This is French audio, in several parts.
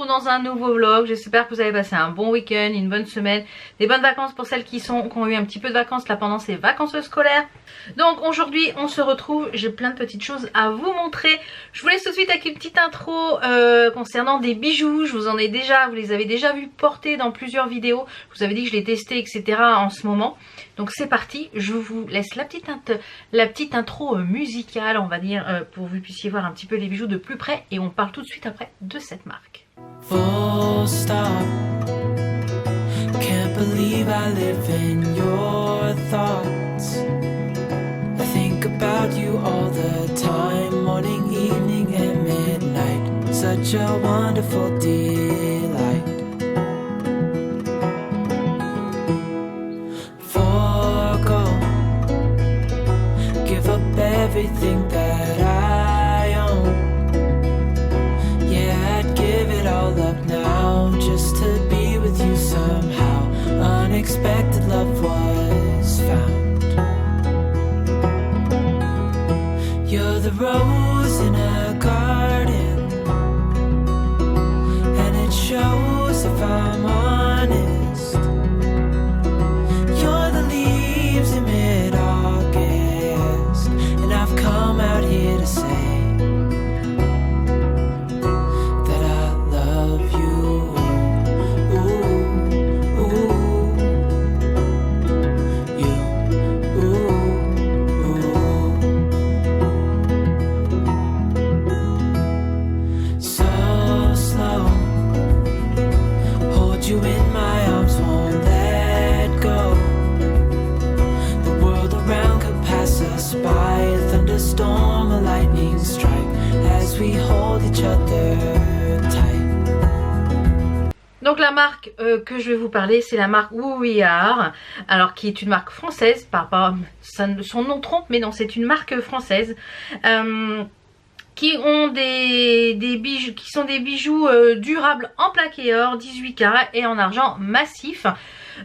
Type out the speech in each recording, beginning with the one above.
retrouve dans un nouveau vlog. J'espère que vous avez passé un bon week-end, une bonne semaine, des bonnes vacances pour celles qui ont eu un petit peu de vacances là pendant ces vacances scolaires. Donc aujourd'hui on se retrouve, j'ai plein de petites choses à vous montrer. Je vous laisse tout de suite avec une petite intro concernant des bijoux. Vous les avez déjà vus porter dans plusieurs vidéos. Je vous avais dit que je les testais etc. en ce moment. Donc c'est parti, je vous laisse la petite intro musicale, on va dire, pour que vous puissiez voir un petit peu les bijoux de plus près. Et on parle tout de suite après de cette marque. Full stop. Can't believe I live in your thoughts. I think about you all the time, morning, evening and midnight. Such a wonderful delight. Everything that I own, yeah, I'd give it all up now just to be with you somehow. Unexpected love was found. You're the rose in a garden, and it shows if I'm honest. You're the leaves in mid-August, and I've come out here to say that I love you. Ooh, ooh, you, ooh, ooh. So slow, hold you in my arms, won't let go. The world around could pass us by, a thunderstorm, a lightning strike, as we hold each other tight. Donc la marque que je vais vous parler, c'est la marque Who We Are, alors qui est une marque française, par son nom trompe, mais non, c'est une marque française. Qui ont des bijoux, qui sont des bijoux durables en plaqué or, 18 carats et en argent massif.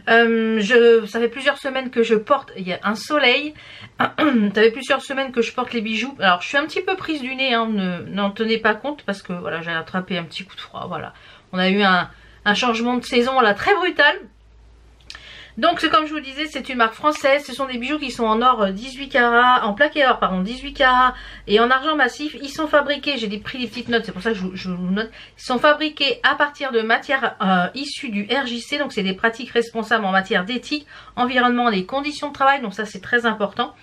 Ça fait plusieurs semaines que je porte, il y a un soleil, ça fait plusieurs semaines que je porte les bijoux. Alors je suis un petit peu prise du nez, hein, n'en tenez pas compte parce que voilà, j'ai attrapé un petit coup de froid, voilà. On a eu un changement de saison là très brutal. Donc comme je vous disais, c'est une marque française. Ce sont des bijoux qui sont en or 18 carats, en plaqué or pardon, 18 carats et en argent massif. Ils sont fabriqués, j'ai pris des petites notes, c'est pour ça que je vous note. Ils sont fabriqués à partir de matières issues du RJC. Donc c'est des pratiques responsables en matière d'éthique, environnement et conditions de travail. Donc ça c'est très important.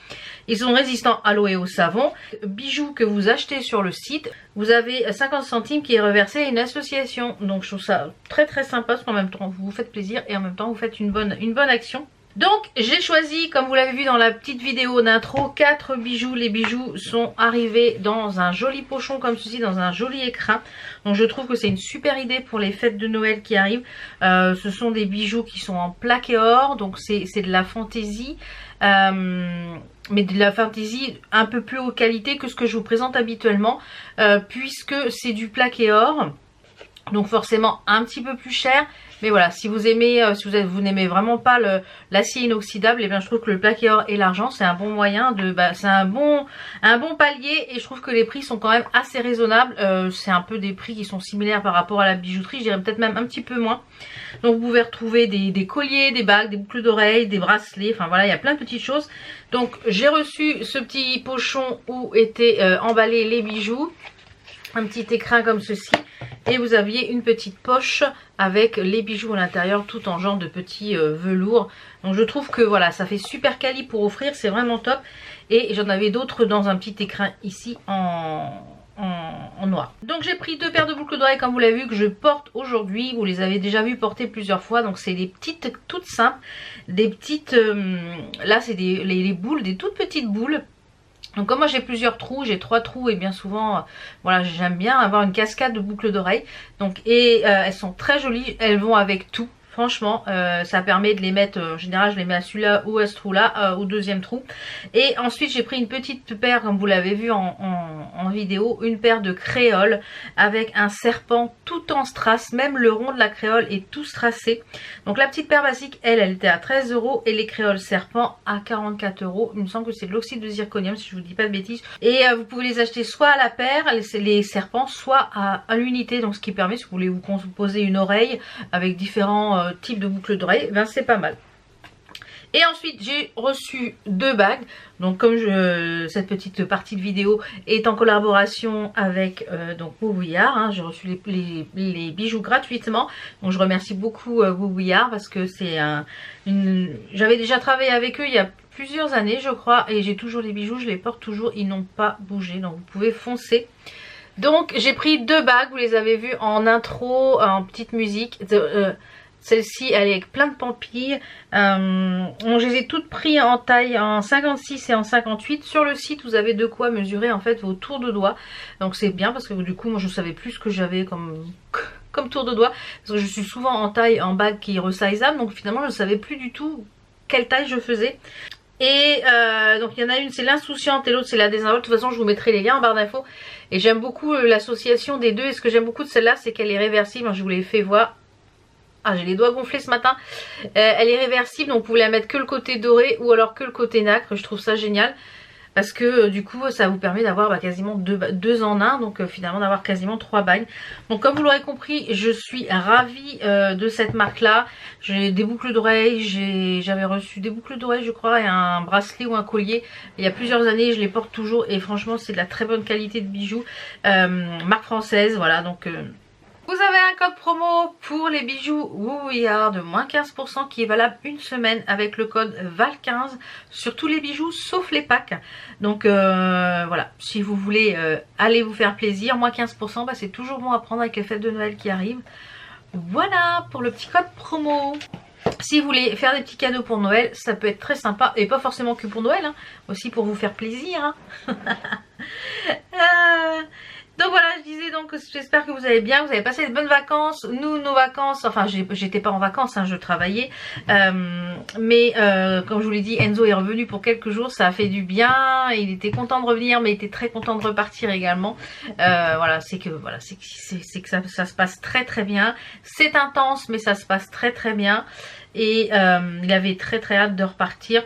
Ils sont résistants à l'eau et au savon. Bijoux que vous achetez sur le site, vous avez 50 centimes qui est reversé à une association. Donc je trouve ça très très sympa parce qu'en même temps vous vous faites plaisir et en même temps vous faites une bonne action. Donc j'ai choisi, comme vous l'avez vu dans la petite vidéo d'intro, 4 bijoux. Les bijoux sont arrivés dans un joli pochon comme ceci, dans un joli écrin. Donc je trouve que c'est une super idée pour les fêtes de Noël qui arrivent. Ce sont des bijoux qui sont en plaqué or, donc c'est de la fantaisie. Mais de la fantaisie un peu plus haute qualité que ce que je vous présente habituellement, puisque c'est du plaqué or, donc forcément un petit peu plus cher. Mais voilà, si vous aimez, vous n'aimez vraiment pas l'acier inoxydable, et bien je trouve que le plaqué or et l'argent c'est un bon moyen de, c'est un bon palier, et je trouve que les prix sont quand même assez raisonnables. C'est un peu des prix qui sont similaires par rapport à la bijouterie, je dirais peut-être même un petit peu moins. Donc vous pouvez retrouver des colliers, des bagues, des boucles d'oreilles, des bracelets, enfin voilà, il y a plein de petites choses. Donc j'ai reçu ce petit pochon où étaient emballés les bijoux, un petit écrin comme ceci, et vous aviez une petite poche avec les bijoux à l'intérieur, tout en genre de petits velours. Donc je trouve que voilà, ça fait super quali pour offrir, c'est vraiment top. Et j'en avais d'autres dans un petit écrin ici en noir. Donc j'ai pris 2 paires de boucles d'oreilles comme vous l'avez vu que je porte aujourd'hui. Vous les avez déjà vu porter plusieurs fois. Donc c'est des petites toutes simples, des petites là c'est les boules, des toutes petites boules. Donc comme moi j'ai plusieurs trous, j'ai 3 trous et bien souvent voilà, j'aime bien avoir une cascade de boucles d'oreilles. Donc elles sont très jolies, elles vont avec tout. Franchement, ça permet de les mettre, en général je les mets à celui-là ou à ce trou-là, au deuxième trou. Et ensuite j'ai pris une petite paire, comme vous l'avez vu en vidéo, une paire de créoles avec un serpent tout en strass, même le rond de la créole est tout strassé. Donc la petite paire basique, elle était à 13 € et les créoles serpent à 44 €. Il me semble que c'est de l'oxyde de zirconium si je vous dis pas de bêtises. Et vous pouvez les acheter soit à la paire, les serpents, soit à l'unité. Donc ce qui permet, si vous voulez vous composer une oreille avec différents types de boucles d'oreilles, ben c'est pas mal. Et ensuite j'ai reçu 2 bagues. Donc comme cette petite partie de vidéo est en collaboration avec donc Boubouillard, hein, j'ai reçu les bijoux gratuitement. Donc je remercie beaucoup Boubouillard parce que c'est j'avais déjà travaillé avec eux il y a plusieurs années je crois, et j'ai toujours les bijoux, je les porte toujours, ils n'ont pas bougé, donc vous pouvez foncer. Donc j'ai pris 2 bagues, vous les avez vues en intro, en petite musique. Celle-ci elle est avec plein de pampilles. Je les ai toutes prises en taille en 56 et en 58. Sur le site vous avez de quoi mesurer en fait vos tours de doigts. Donc c'est bien parce que du coup moi je savais plus ce que j'avais comme tour de doigt. Parce que je suis souvent en taille en bague qui est resizeable. Donc finalement je ne savais plus du tout quelle taille je faisais. Et donc il y en a une c'est l'insouciante et l'autre c'est la désinvolte. De toute façon je vous mettrai les liens en barre d'infos. Et j'aime beaucoup l'association des deux. Et ce que j'aime beaucoup de celle-là c'est qu'elle est réversible. Je vous l'ai fait voir. Ah, j'ai les doigts gonflés ce matin. Elle est réversible, donc vous pouvez la mettre que le côté doré ou alors que le côté nacre. Je trouve ça génial parce que du coup ça vous permet d'avoir quasiment deux en un, donc finalement d'avoir quasiment 3 bagues. Donc comme vous l'aurez compris, je suis ravie de cette marque là. J'ai des boucles d'oreilles, j'avais reçu des boucles d'oreilles je crois et un bracelet ou un collier il y a plusieurs années. Je les porte toujours et franchement c'est de la très bonne qualité de bijoux, marque française, voilà. Donc vous avez un code promo pour les bijoux Boubouillard de moins 15% qui est valable une semaine avec le code VAL15 sur tous les bijoux sauf les packs. Donc voilà, si vous voulez aller vous faire plaisir, moins 15%, bah, c'est toujours bon à prendre avec les fêtes de Noël qui arrivent. Voilà pour le petit code promo. Si vous voulez faire des petits cadeaux pour Noël, ça peut être très sympa. Et pas forcément que pour Noël, hein, aussi pour vous faire plaisir. Hein. Donc voilà, je disais donc, j'espère que vous allez bien, vous avez passé de bonnes vacances. Nous, nos vacances, enfin j'étais pas en vacances, hein, je travaillais. Mais comme je vous l'ai dit, Enzo est revenu pour quelques jours, ça a fait du bien. Il était content de revenir, mais il était très content de repartir également. Voilà, c'est que ça se passe très très bien. C'est intense, mais ça se passe très très bien. Et il avait très très hâte de repartir.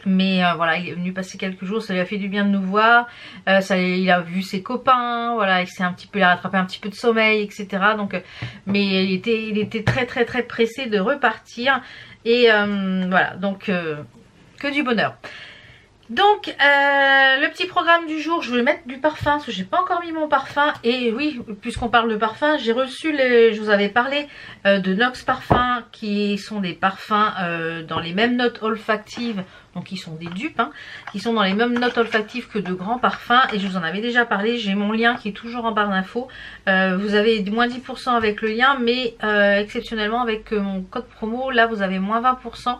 Mais voilà, il est venu passer quelques jours, ça lui a fait du bien de nous voir. Il a vu ses copains, voilà, il a rattrapé un petit peu de sommeil, etc. Donc, mais il était très très très pressé de repartir. Et voilà, donc que du bonheur. Donc le petit programme du jour, je vais mettre du parfum parce que j'ai pas encore mis mon parfum. Et oui, puisqu'on parle de parfum, j'ai reçu je vous avais parlé de Nox Parfum, qui sont des parfums dans les mêmes notes olfactives. Donc ils sont des dupes, hein, qui sont dans les mêmes notes olfactives que de grands parfums. Et je vous en avais déjà parlé, j'ai mon lien qui est toujours en barre d'infos. Vous avez moins 10% avec le lien, mais exceptionnellement avec mon code promo, là vous avez moins 20%.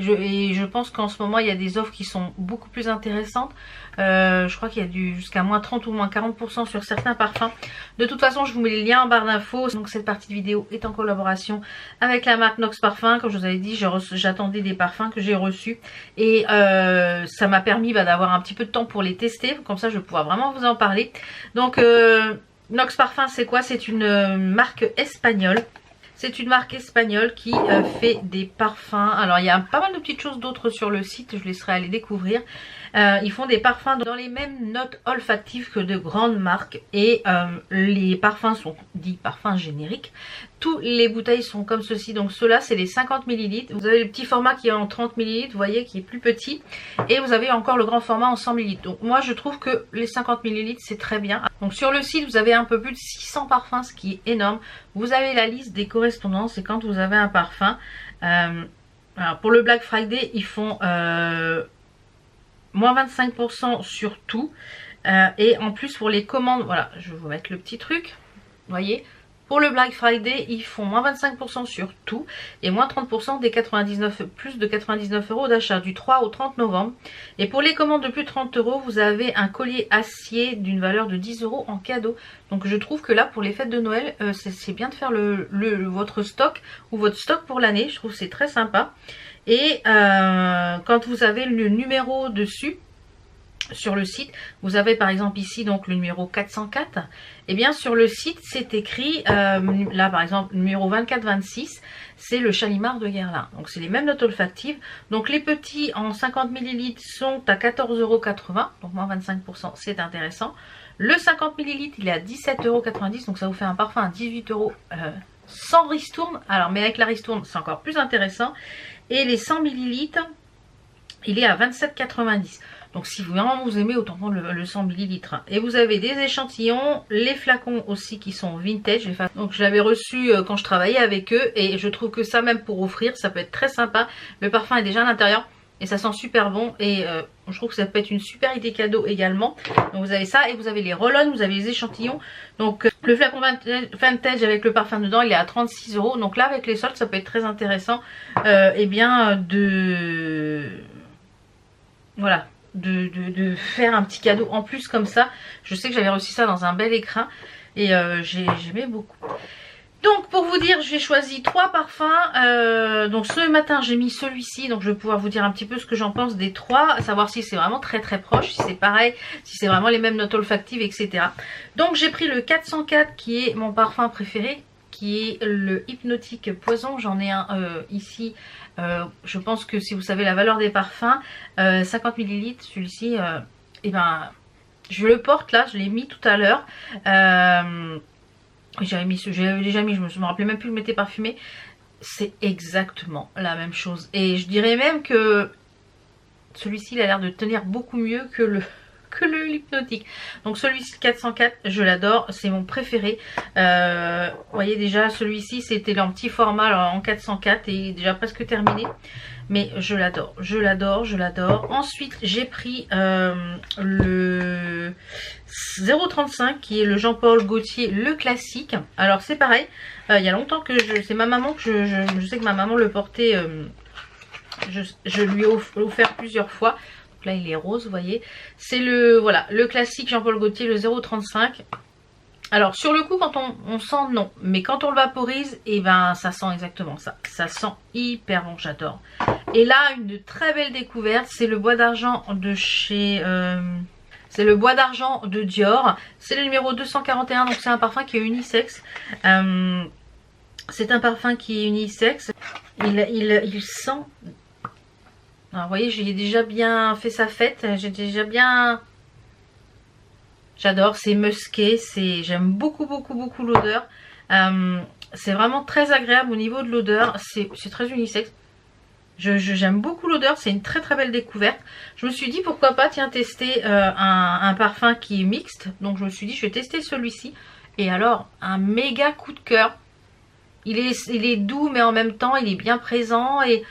Et je pense qu'en ce moment il y a des offres qui sont beaucoup plus intéressantes. Je crois qu'il y a jusqu'à moins 30 ou moins 40% sur certains parfums. De toute façon je vous mets les liens en barre d'infos. Donc cette partie de vidéo est en collaboration avec la marque Nox Parfum. Comme je vous avais dit, j'attendais des parfums que j'ai reçus. Et ça m'a permis d'avoir un petit peu de temps pour les tester. Comme ça je vais pouvoir vraiment vous en parler. Donc Nox Parfum c'est quoi? C'est une marque espagnole. C'est une marque espagnole qui fait des parfums. Alors il y a pas mal de petites choses d'autres sur le site, je vous laisserai aller découvrir. Ils font des parfums dans les mêmes notes olfactives que de grandes marques. Et les parfums sont dits parfums génériques. Toutes les bouteilles sont comme ceci. Donc ceux-là c'est les 50 ml. Vous avez le petit format qui est en 30 ml, vous voyez, qui est plus petit. Et vous avez encore le grand format en 100 ml. Donc moi je trouve que les 50 ml c'est très bien. Donc sur le site vous avez un peu plus de 600 parfums, ce qui est énorme. Vous avez la liste des correspondances et quand vous avez un parfum. Alors pour le Black Friday ils font moins 25% sur tout. Et en plus pour les commandes, voilà, je vais vous mettre le petit truc. Vous voyez, Pour le Black Friday, ils font moins 25% sur tout et moins 30% des 99, plus de 99 € d'achat du 3 au 30 novembre. Et pour les commandes de plus de 30 €, vous avez un collier acier d'une valeur de 10 € en cadeau. Donc je trouve que là, pour les fêtes de Noël, c'est bien de faire votre stock ou votre stock pour l'année. Je trouve que c'est très sympa. Et quand vous avez le numéro dessus, sur le site, vous avez par exemple ici donc le numéro 404, et bien sur le site c'est écrit, là par exemple numéro 2426, c'est le Chalimard de Guerlain, donc c'est les mêmes notes olfactives. Donc les petits en 50 ml sont à 14,80 €, donc moins 25%, c'est intéressant. Le 50 ml il est à 17,90 €, donc ça vous fait un parfum à 18 € sans ristourne. Alors mais avec la ristourne c'est encore plus intéressant. Et les 100 ml il est à 27,90 €. Donc si vraiment vous aimez, autant prendre le 100 ml. Et vous avez des échantillons, les flacons aussi qui sont vintage. Donc je l'avais reçu quand je travaillais avec eux et je trouve que ça, même pour offrir, ça peut être très sympa. Le parfum est déjà à l'intérieur et ça sent super bon. Et je trouve que ça peut être une super idée cadeau également. Donc vous avez ça et vous avez les roll-on, vous avez les échantillons. Donc le flacon vintage avec le parfum dedans, il est à 36 €. Donc là avec les soldes, ça peut être très intéressant. Et bien voilà. De faire un petit cadeau en plus comme ça. Je sais que j'avais reçu ça dans un bel écrin et j'aimais beaucoup. Donc pour vous dire, j'ai choisi 3 parfums. Donc ce matin j'ai mis celui-ci, donc je vais pouvoir vous dire un petit peu ce que j'en pense des 3, à savoir si c'est vraiment très proche, si c'est pareil, si c'est vraiment les mêmes notes olfactives, etc. Donc j'ai pris le 404 qui est mon parfum préféré, qui est le Hypnotique Poison. J'en ai un ici. Je pense que si vous savez la valeur des parfums, 50 ml, celui-ci, et ben, je le porte là, je l'ai mis tout à l'heure. J'avais déjà mis, je me rappelais même plus que je m'étais parfumé. C'est exactement la même chose. Et je dirais même que celui-ci, il a l'air de tenir beaucoup mieux que le hypnotique. Donc celui-ci 404, je l'adore, c'est mon préféré. Vous voyez déjà celui-ci c'était en petit format alors, en 404 et déjà presque terminé, mais je l'adore, je l'adore, je l'adore. Ensuite j'ai pris le 035 qui est le Jean-Paul Gaultier, le classique. Alors c'est pareil, il y a longtemps que c'est ma maman que je sais que ma maman le portait, je lui ai offert plusieurs fois. Là il est rose, vous voyez, c'est le classique Jean-Paul Gaultier, le 035. Alors sur le coup quand on sent non, mais quand on le vaporise, et ben ça sent exactement ça, ça sent hyper bon, j'adore. Et là une très belle découverte, c'est le bois d'argent de chez c'est le bois d'argent de Dior, c'est le numéro 241, donc c'est un parfum qui est unisexe. C'est un parfum qui est unisexe, il sent. Alors vous voyez, j'ai déjà bien fait sa fête, j'ai déjà bien... J'adore, c'est musqué, j'aime beaucoup l'odeur. C'est vraiment très agréable au niveau de l'odeur, c'est très unisexe. J'aime beaucoup l'odeur, c'est une très belle découverte. Je me suis dit pourquoi pas, tiens, tester un parfum qui est mixte. Donc je me suis dit je vais tester celui-ci. Et alors, un méga coup de cœur. Il est doux mais en même temps il est bien présent et...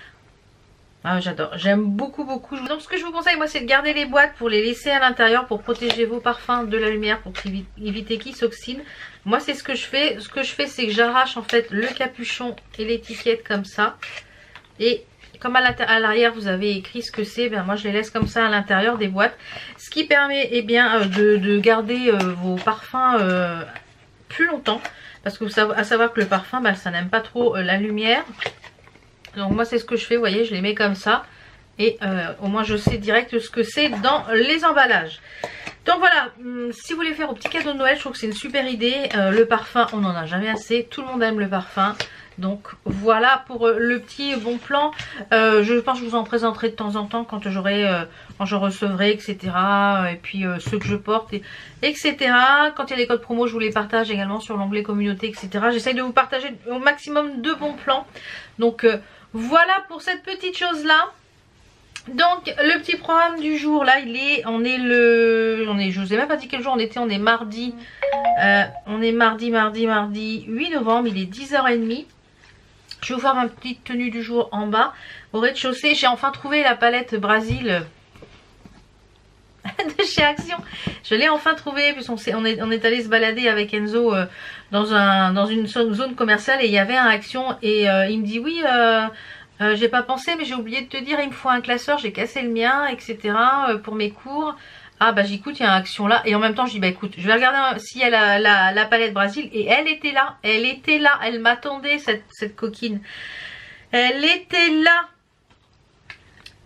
Ah, j'adore, j'aime beaucoup. Donc ce que je vous conseille moi c'est de garder les boîtes pour les laisser à l'intérieur pour protéger vos parfums de la lumière, pour éviter qu'ils s'oxydent. Moi c'est ce que je fais. Ce que je fais c'est que j'arrache en fait le capuchon et l'étiquette comme ça. Et comme à l'arrière vous avez écrit ce que c'est, ben moi je les laisse comme ça à l'intérieur des boîtes. Ce qui permet eh bien, de garder vos parfums plus longtemps. Parce que à savoir que le parfum ben, ça n'aime pas trop la lumière. Donc moi c'est ce que je fais, vous voyez, je les mets comme ça. Et au moins je sais direct ce que c'est dans les emballages. Donc voilà, si vous voulez faire au petit cadeau de Noël, je trouve que c'est une super idée. Le parfum, on n'en a jamais assez, tout le monde aime le parfum. Donc voilà pour le petit bon plan. Je pense que je vous en présenterai de temps en temps quand quand je recevrai, etc. Et puis ceux que je porte, etc. Quand il y a des codes promo, je vous les partage également sur l'onglet communauté, etc. J'essaye de vous partager au maximum de bons plans. Donc voilà pour cette petite chose là. Donc le petit programme du jour là, je vous ai même pas dit quel jour on était, on est mardi. On est mardi 8 novembre, il est 10h30. Je vais vous faire ma petite tenue du jour en bas. Au rez-de-chaussée, j'ai enfin trouvé la palette Brésil de chez Action. Je l'ai enfin trouvé, puisqu'on est allé se balader avec Enzo dans une zone commerciale et il y avait un Action et il me dit oui, j'ai pas pensé mais j'ai oublié de te dire, il me faut un classeur, j'ai cassé le mien, etc. Pour mes cours. Ah bah j'écoute, il y a un Action là et en même temps je dis bah écoute, je vais regarder s'il y a la palette Brésil et elle était là, elle m'attendait cette coquine. Elle était là.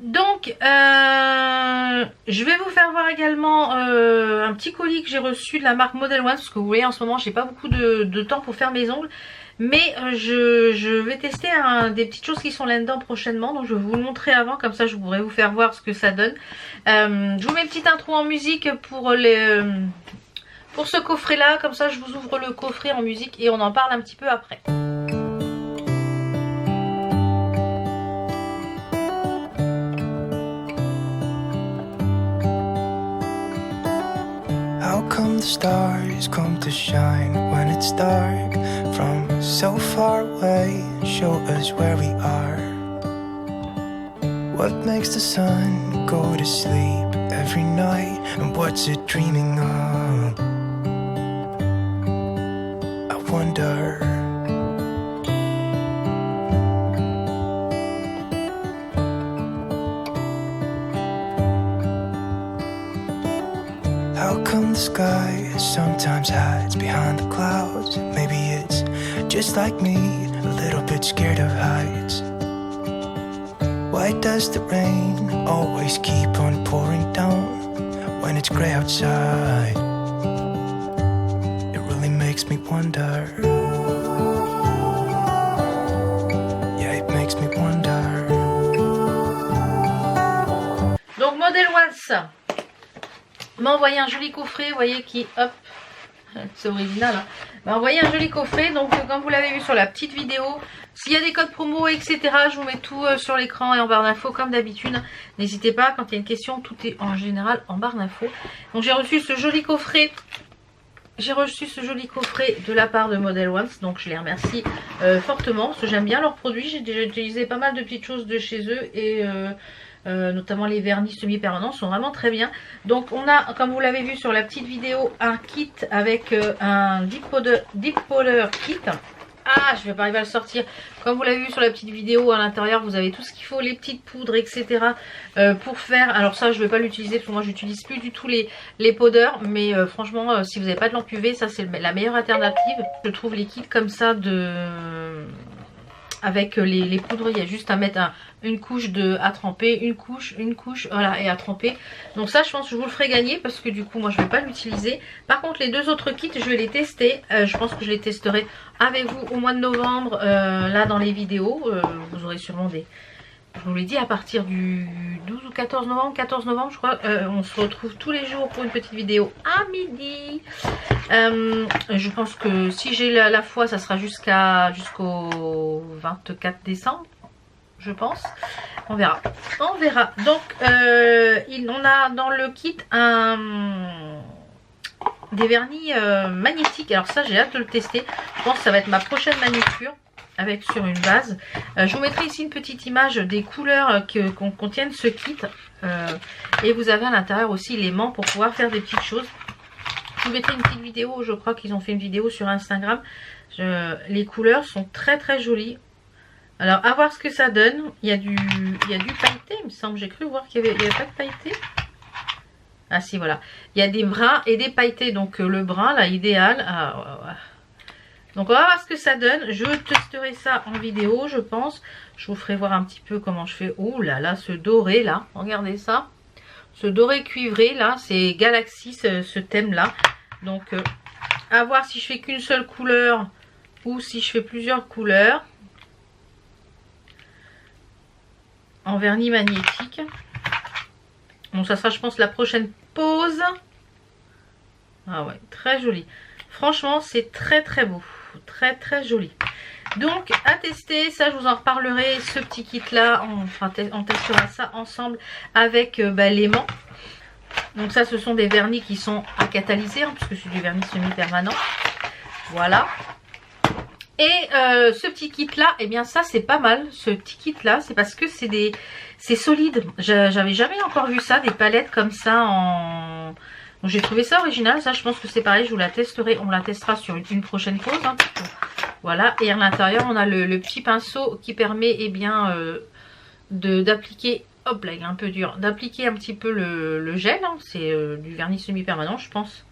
Donc, je vais vous faire voir également un petit colis que j'ai reçu de la marque Model One. Parce que vous voyez, en ce moment, j'ai pas beaucoup de temps pour faire mes ongles. Mais je vais tester des petites choses qui sont là-dedans prochainement. Donc, je vais vous le montrer avant. Comme ça, je pourrai vous faire voir ce que ça donne. Je vous mets une petite intro en musique pour ce coffret-là. Comme ça, je vous ouvre le coffret en musique et on en parle un petit peu après. How come the stars come to shine when it's dark from so far away? Show us where we are. What makes the sun go to sleep every night? And what's it dreaming of? I wonder. How come the sky sometimes hides behind the clouds? Maybe it's just like me, a little bit scared of heights. Why does the rain always keep on pouring down when it's gray outside? It really makes me wonder. Yeah, it makes me wonder. Donc Model One m'a envoyé un joli coffret, vous voyez, qui, hop, c'est original, hein, m'a envoyé un joli coffret. Donc comme vous l'avez vu sur la petite vidéo, s'il y a des codes promo, etc., je vous mets tout sur l'écran et en barre d'infos comme d'habitude. N'hésitez pas, quand il y a une question, tout est en général en barre d'infos. Donc j'ai reçu ce joli coffret. J'ai reçu ce joli coffret de la part de Model One, donc je les remercie fortement, parce que j'aime bien leurs produits. J'ai déjà utilisé pas mal de petites choses de chez eux et notamment les vernis semi-permanents sont vraiment très bien. Donc on a, comme vous l'avez vu sur la petite vidéo, un kit avec un deep powder kit. Ah, je vais pas arriver à le sortir. Comme vous l'avez vu sur la petite vidéo, à l'intérieur vous avez tout ce qu'il faut, les petites poudres, etc. Pour faire. Alors ça je vais pas l'utiliser parce que moi j'utilise plus du tout les powders. Mais franchement si vous n'avez pas de lampe UV, ça c'est la meilleure alternative. Je trouve les kits comme ça avec les poudres, il y a juste à mettre une couche à tremper, une couche, voilà, et à tremper. Donc ça, je pense que je vous le ferai gagner parce que du coup, moi, je ne vais pas l'utiliser. Par contre, les deux autres kits, je vais les tester. Je pense que je les testerai avec vous au mois de novembre, là, dans les vidéos. Vous aurez sûrement je vous l'ai dit, à partir du 12 ou 14 novembre, je crois, on se retrouve tous les jours pour une petite vidéo à midi. Je pense que si j'ai la foi, ça sera jusqu'au 24 décembre, je pense. On verra. On verra. Donc, on a dans le kit des vernis magnétiques. Alors ça, j'ai hâte de le tester. Je pense que ça va être ma prochaine manucure. Avec sur une base. Je vous mettrai ici une petite image des couleurs qu'on contiennent ce kit. Et vous avez à l'intérieur aussi l'aimant pour pouvoir faire des petites choses. Je vous mettrai une petite vidéo. Je crois qu'ils ont fait une vidéo sur Instagram. Les couleurs sont très très jolies. Alors à voir ce que ça donne. Il y a du pailleté. Il me semble. J'ai cru voir qu'il n'y avait pas de pailleté. Ah si, voilà. Il y a des bruns et des pailletés. Donc le brun là idéal. Donc on va voir ce que ça donne. Je testerai ça en vidéo, je pense. Je vous ferai voir un petit peu comment je fais. Oh là là, ce doré là, regardez ça. Ce doré cuivré là, c'est Galaxy ce thème là. Donc à voir si je fais qu'une seule couleur ou si je fais plusieurs couleurs. En vernis magnétique. Bon, ça sera je pense la prochaine pause. Ah ouais, très joli. Franchement, c'est très très beau. Très très joli. Donc à tester, ça je vous en reparlerai. Ce petit kit là, on testera ça ensemble avec l'aimant. Donc ça, ce sont des vernis qui sont à catalyser, hein, puisque c'est du vernis semi-permanent. Voilà. Et ce petit kit là, eh bien ça c'est pas mal. Ce petit kit là, c'est parce que c'est solide. J'avais jamais encore vu ça, des palettes comme ça en Donc j'ai trouvé ça original, ça je pense que c'est pareil, je vous la testerai, on la testera sur une prochaine pause. Hein, voilà, et à l'intérieur on a le petit pinceau qui permet eh bien d'appliquer, hop là il est un peu dur, d'appliquer un petit peu le gel, hein, c'est du vernis semi-permanent je pense.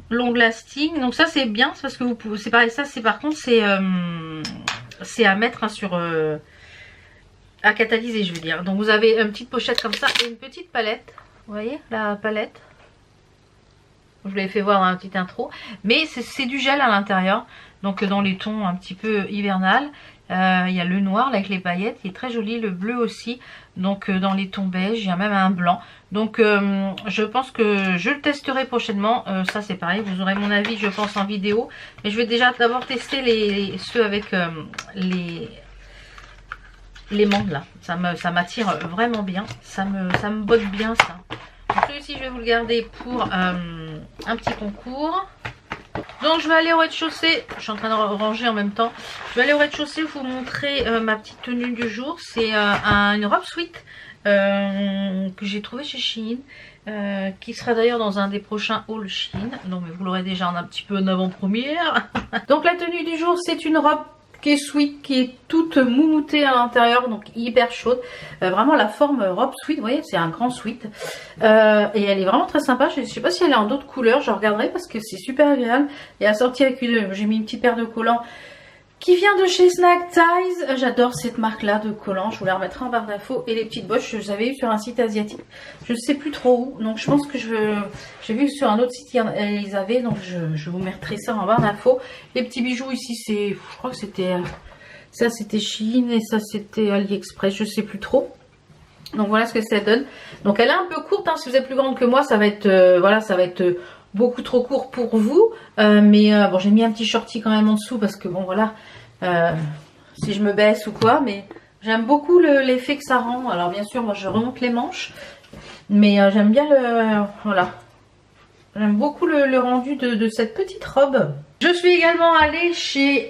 Long lasting, donc ça c'est bien, c'est parce que vous pouvez, c'est pareil, ça c'est par contre c'est à mettre hein, sur... à catalyser je veux dire. Donc vous avez une petite pochette comme ça et une petite palette. Vous voyez la palette, je vous l'avais fait voir dans la petite intro. Mais c'est du gel à l'intérieur. Donc dans les tons un petit peu hivernal. Il y a le noir là, avec les paillettes. Il est très joli. Le bleu aussi. Donc dans les tons beige. Il y a même un blanc. Donc je pense que je le testerai prochainement. Ça c'est pareil. Vous aurez mon avis je pense en vidéo. Mais je vais déjà d'abord tester ceux avec les mandes là, ça m'attire vraiment bien, ça me botte bien ça. Donc celui-ci je vais vous le garder pour un petit concours. Donc je vais aller au rez-de-chaussée, je suis en train de ranger en même temps. Je vais aller au rez-de-chaussée vous montrer ma petite tenue du jour. C'est une robe sweat que j'ai trouvée chez Shein. Qui sera d'ailleurs dans un des prochains hauls Shein. Non mais vous l'aurez déjà un petit peu en avant-première. Donc la tenue du jour c'est une robe qui est sweat, qui est toute moumoutée à l'intérieur, donc hyper chaude. Vraiment la forme robe sweat, vous voyez, c'est un grand sweat. Et elle est vraiment très sympa. Je ne sais pas si elle est en d'autres couleurs, je regarderai parce que c'est super agréable. Et assortie avec j'ai mis une petite paire de collants qui vient de chez Snack Ties. J'adore cette marque là de collants, je vous la remettrai en barre d'infos. Et les petites bottes, je les avais eues sur un site asiatique, je ne sais plus trop où, donc je pense que j'ai vu que sur un autre site ils les avaient, donc je vous mettrai ça en barre d'infos. Les petits bijoux ici, c'est, je crois que c'était ça, c'était Shein et ça c'était AliExpress, je sais plus trop. Donc voilà ce que ça donne. Donc elle est un peu courte, hein. Si vous êtes plus grande que moi ça va être voilà, ça va être beaucoup trop court pour vous, mais bon, j'ai mis un petit shorty quand même en dessous parce que bon voilà, si je me baisse ou quoi, mais j'aime beaucoup l'effet que ça rend. Alors bien sûr moi je remonte les manches, mais j'aime bien voilà, j'aime beaucoup le rendu de cette petite robe. Je suis également allée chez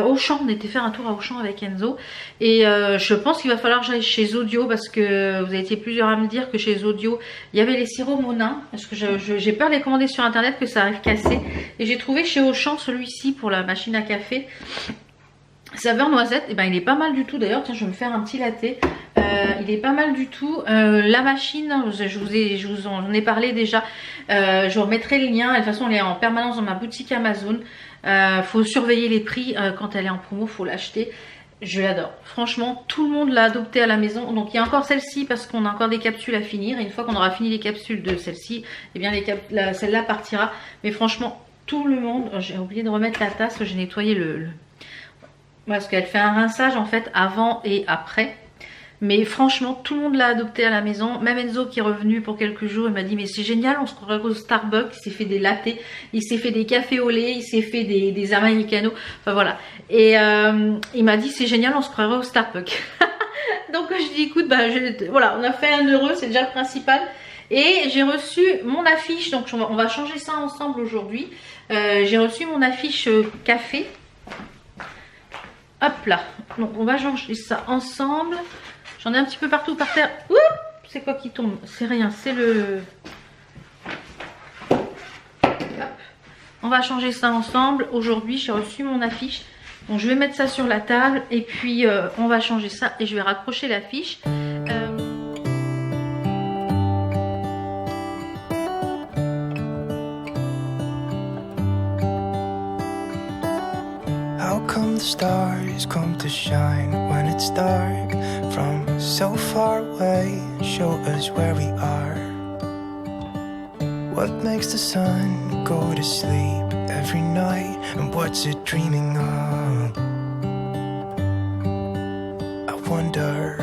Auchan, on était faire un tour à Auchan avec Enzo et je pense qu'il va falloir que j'aille chez Zodio parce que vous avez été plusieurs à me dire que chez Zodio il y avait les sirops Monin, parce que j'ai peur de les commander sur internet que ça arrive cassé, et j'ai trouvé chez Auchan celui-ci pour la machine à café saveur noisette. Et ben il est pas mal du tout d'ailleurs, tiens je vais me faire un petit latte. Il est pas mal du tout. La machine, je vous en ai parlé déjà. Je vous remettrai le lien. De toute façon elle est en permanence dans ma boutique Amazon. Faut surveiller les prix quand elle est en promo, faut l'acheter. Je l'adore. Franchement, tout le monde l'a adopté à la maison. Donc il y a encore celle-ci parce qu'on a encore des capsules à finir. Et une fois qu'on aura fini les capsules de celle-ci, eh bien celle-là partira. Mais franchement, tout le monde. J'ai oublié de remettre la tasse. J'ai nettoyé parce qu'elle fait un rinçage en fait avant et après. Mais franchement, tout le monde l'a adopté à la maison. Même Enzo qui est revenu pour quelques jours, il m'a dit mais c'est génial, on se croirait au Starbucks. Il s'est fait des lattés, il s'est fait des cafés au lait, il s'est fait des americanos. Enfin voilà. Et il m'a dit c'est génial, on se croirait au Starbucks. Donc je dis écoute, bah, voilà, on a fait un heureux, c'est déjà le principal. Et j'ai reçu mon affiche, donc on va changer ça ensemble aujourd'hui. J'ai reçu mon affiche café. Hop là, donc on va changer ça ensemble. J'en ai un petit peu partout par terre. C'est quoi qui tombe? C'est rien, c'est le... Hop. On va changer ça ensemble. Aujourd'hui, j'ai reçu mon affiche. Donc je vais mettre ça sur la table et puis on va changer ça et je vais raccrocher l'affiche. Come the stars come to shine when it's dark from so far away, show us where we are. What makes the sun go to sleep every night, and what's it dreaming of? I wonder.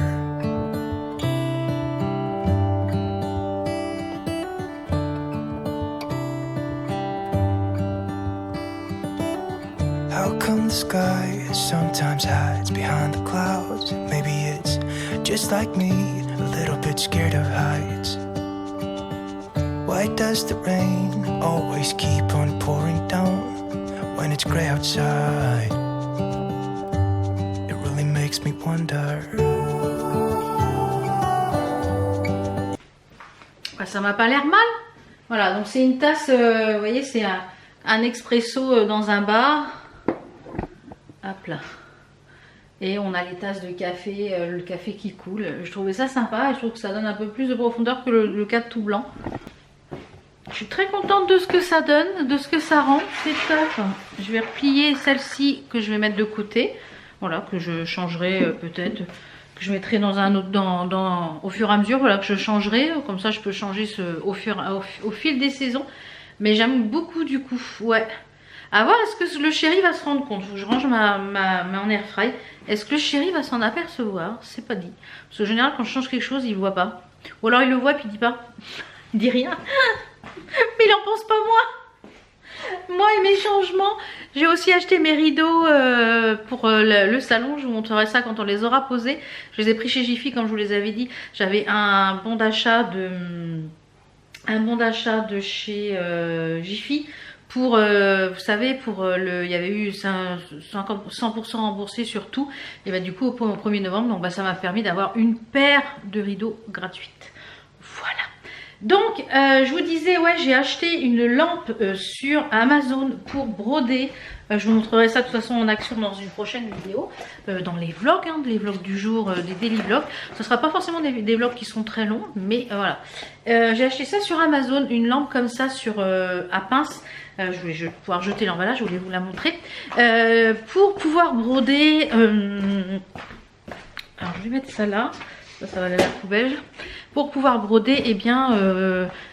How come the sky sometimes hides behind the clouds? Maybe it's just like me, a little bit scared of heights. Why does the rain always keep on pouring down when it's gray outside? It really makes me wonder. Ça m'a pas l'air mal. Voilà, donc c'est une tasse, vous voyez, c'est un expresso dans un bar. Hop là. Et on a les tasses de café, le café qui coule. Je trouvais ça sympa et je trouve que ça donne un peu plus de profondeur que le cadre tout blanc. Je suis très contente de ce que ça donne, de ce que ça rend. C'est top. Je vais replier celle-ci que je vais mettre de côté. Voilà, que je changerai peut-être. Que je mettrai dans un autre, au fur et à mesure. Voilà, que je changerai. Comme ça, je peux changer au fil des saisons. Mais j'aime beaucoup du coup. Ouais. À voir, est-ce que le chéri va se rendre compte? Faut que je range mon air fry. Est-ce que le chéri va s'en apercevoir? C'est pas dit. Parce qu'en général, quand je change quelque chose, il voit pas. Ou alors il le voit puis il dit pas. Il dit rien. Mais il en pense pas moi. Moi et mes changements. J'ai aussi acheté mes rideaux pour le salon. Je vous montrerai ça quand on les aura posés. Je les ai pris chez Jiffy comme je vous les avais dit. J'avais un bon d'achat de chez Jiffy. Pour, vous savez, il y avait eu 100% remboursé sur tout. Et bah du coup au 1er novembre, donc, ça m'a permis d'avoir une paire de rideaux gratuite. Voilà. Donc je vous disais, ouais, j'ai acheté une lampe sur Amazon pour broder. Je vous montrerai ça de toute façon en action dans une prochaine vidéo. Dans les vlogs, les vlogs du jour, des daily vlogs. Ce ne sera pas forcément des vlogs qui sont très longs, mais voilà. J'ai acheté ça sur Amazon, une lampe comme ça à pince. Je vais pouvoir jeter l'emballage, je voulais vous la montrer. Pour pouvoir broder... alors je vais mettre ça là. Ça va aller à la poubelle. Pour pouvoir broder, eh bien,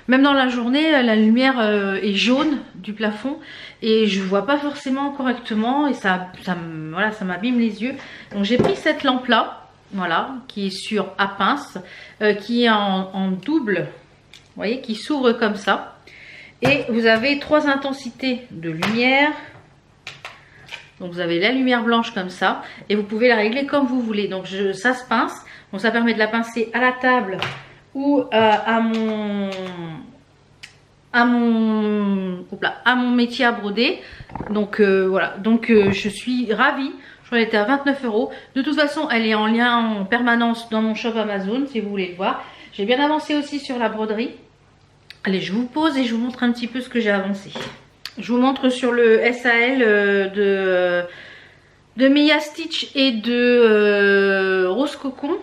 même dans la journée, la lumière est jaune du plafond et je vois pas forcément correctement et ça m'abîme les yeux. Donc j'ai pris cette lampe là, voilà, qui est à pince, qui est en double, vous voyez, qui s'ouvre comme ça. Et vous avez 3 intensités de lumière. Donc vous avez la lumière blanche comme ça et vous pouvez la régler comme vous voulez. Donc ça se pince. Donc ça permet de la pincer à la table ou à mon métier à broder. Donc voilà, donc je suis ravie. Je crois qu'elle était à 29 €. De toute façon, elle est en lien en permanence dans mon shop Amazon si vous voulez le voir. J'ai bien avancé aussi sur la broderie. Allez, je vous pose et je vous montre un petit peu ce que j'ai avancé. Je vous montre sur le SAL de Mia Stitch et de Rose Cocon.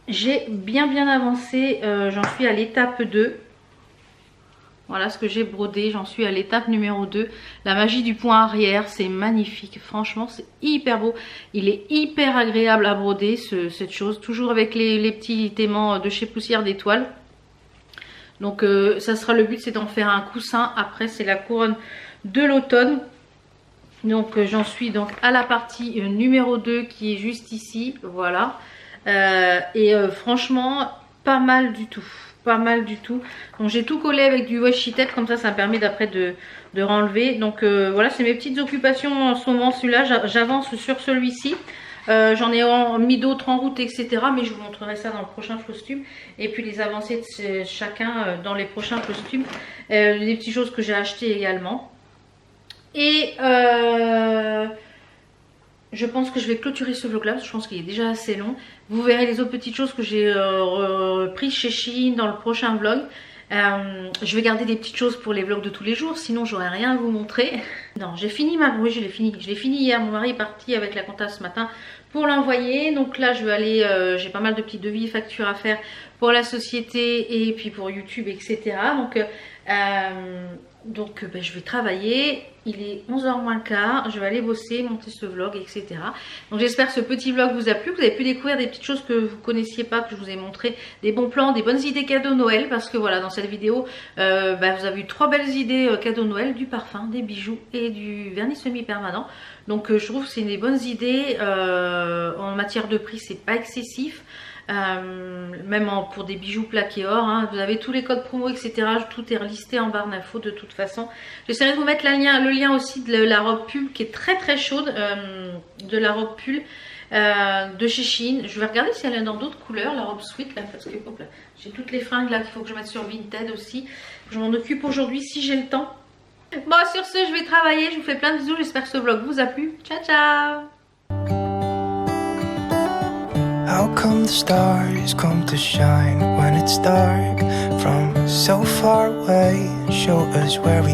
J'ai bien avancé, j'en suis à l'étape 2. Voilà ce que j'ai brodé, j'en suis à l'étape numéro 2. La magie du point arrière, c'est magnifique. Franchement, c'est hyper beau. Il est hyper agréable à broder, cette chose. Toujours avec les petits aimants de chez Poussière d'Étoile. Donc ça sera le but, c'est d'en faire un coussin. Après, c'est la couronne de l'automne. Donc j'en suis donc à la partie numéro 2 qui est juste ici. Voilà. Franchement, pas mal du tout. Pas mal du tout. Donc j'ai tout collé avec du washi tape. Comme ça me permet d'après de renlever. Donc voilà, c'est mes petites occupations en ce moment. Celui-là, j'avance sur celui-ci. J'en ai mis d'autres en route, etc. Mais je vous montrerai ça dans le prochain costume. Et puis les avancées de chacun dans les prochains costumes. Les petites choses que j'ai achetées également. Et je pense que je vais clôturer ce vlog là. Parce que je pense qu'il est déjà assez long. Vous verrez les autres petites choses que j'ai prises chez Shein dans le prochain vlog. Je vais garder des petites choses pour les vlogs de tous les jours, sinon j'aurai rien à vous montrer. Non, j'ai fini oui, je l'ai fini hier. Mon mari est parti avec la compta ce matin pour l'envoyer. Donc là je vais aller, j'ai pas mal de petits devis, factures à faire pour la société et puis pour YouTube, etc. Donc je vais travailler. Il est 11h moins le quart, je vais aller bosser, monter ce vlog, etc. Donc j'espère que ce petit vlog vous a plu, que vous avez pu découvrir des petites choses que vous ne connaissiez pas, que je vous ai montré, des bons plans, des bonnes idées cadeaux Noël. Parce que voilà, dans cette vidéo, vous avez eu 3 belles idées cadeaux Noël, du parfum, des bijoux et du vernis semi-permanent. Donc je trouve que c'est des bonnes idées. En matière de prix, c'est pas excessif. Même pour des bijoux plaqués or, hein, vous avez tous les codes promo, etc. Tout est listé en barre d'infos de toute façon. J'essaierai de vous mettre le lien aussi de la robe pull qui est très chaude, de la robe pull de chez Shein. Je vais regarder si elle est dans d'autres couleurs, la robe sweat là, parce que j'ai toutes les fringues là qu'il faut que je mette sur Vinted aussi. Je m'en occupe aujourd'hui si j'ai le temps. Bon, sur ce, je vais travailler. Je vous fais plein de bisous. J'espère que ce vlog vous a plu. Ciao ciao. How come the stars come to shine when it's gets dark from so far away. Show us where we